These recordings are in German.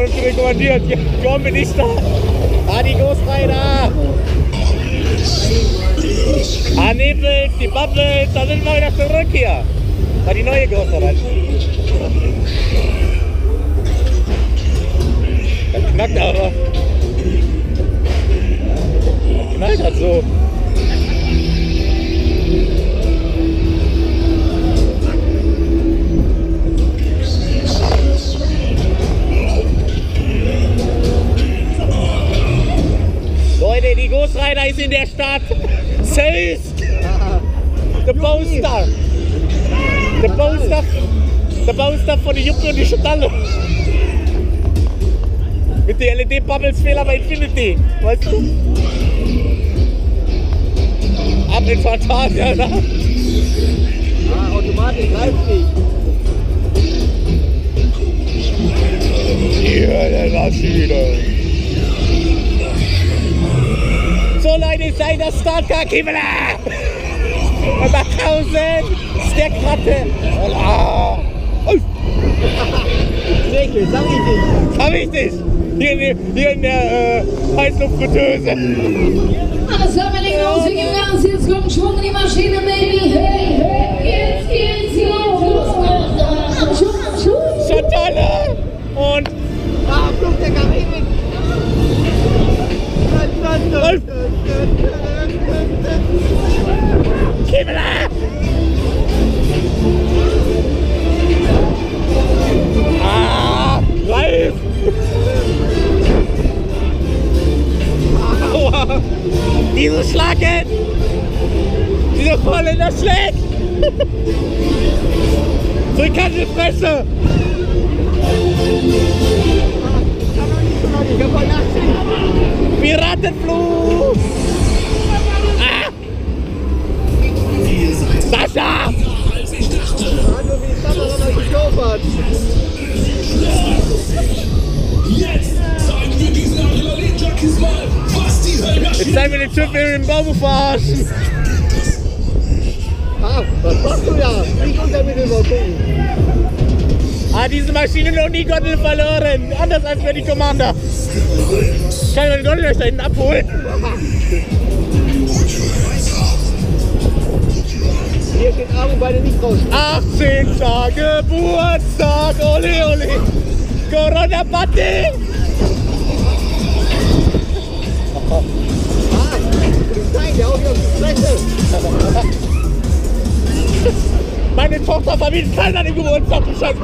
von uns rekommandiert. Komm, bin ich da. Ah, die Ghost Rider. Ah, Nebels, die Bubbles, da sind wir wieder zurück hier. War die neue Ghost Rider. Das knackt aber. Das knallt halt so. Leute, die Ghost Rider ist in der Stadt. Safe. Der Bauster. Der Bauster von der Juppe und die Schausteller. Mit den LED-Bubbles-Fehler bei Infinity. Weißt du? Ab in Fantasia, ne? Ah, Automatik greift nicht. Ja, der Maschine. So Leute, seid das Starker Kimmler! Oberhausen Sterkrade! Strecke, sag ich nicht! Sag ich nicht! Hier in der Heißluftfritteuse! Alles haben wir nicht raus, wir gehen ganz, jetzt kommt Schwung in die Maschine, Baby! Hey, hey, jetzt, Schwung! Schausteller! Und... Ah, Flugdecker, Baby! Kimmler! Ah! Live! Aua! Diese Schlagen! Diese Holländer schlägt! Zurück an die Fresse! Piratenflug! Ah! Sascha! Jetzt zeigen wir den Typen im Baum verarschen! Ah, was machst du da? Nicht unter mir drüber gucken. Ah, diese Maschine noch nie Gondel verloren. Anders als für die Commander. Ich kann den Gondel da hinten abholen. Hier steht Arm und Beine nicht raus. 18. Geburtstag, ole ole. Corona-Party. Ah, Polizei, der haut hier auf die Fresse. Meine Tochter verbietet keiner den Geburtstag, du Scheiße.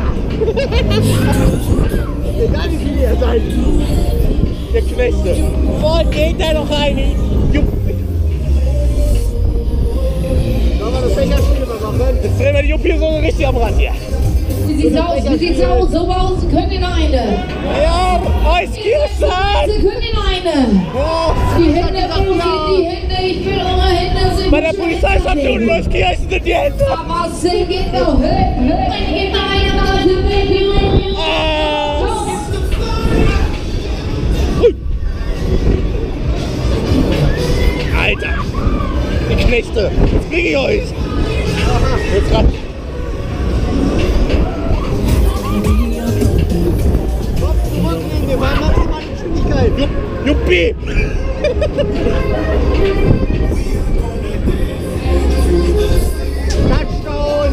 Egal wie viele ihr seid. Der Knechte. Boah, geht da noch rein. Sollen wir das Fächerspiel mal machen? Jetzt drehen wir die Juppie so richtig am Rand hier. Wie sieht's aus? Wie sieht's aus? So bei uns können in eine. Ja, euch Kirchstein. Sie können in eine. Die Hände, wo sind die Hände? Ich will eure Hände sehen. Bei der Polizeistation in Euskirchen sind die Hände. Aber sing geht doch. Hey, hey. Geht da eine Nase mit. Alter, die Knechte, jetzt krieg ich euch. Jetzt ran. Kopf zurücklegen, wir fahren maximale Geschwindigkeit. Juppie. Touchdown.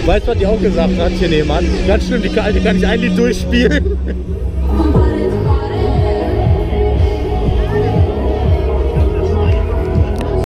Weißt du, was die auch gesagt hat hier nebenan? Ganz schlimm, die Alte kann nicht ein Lied durchspielen.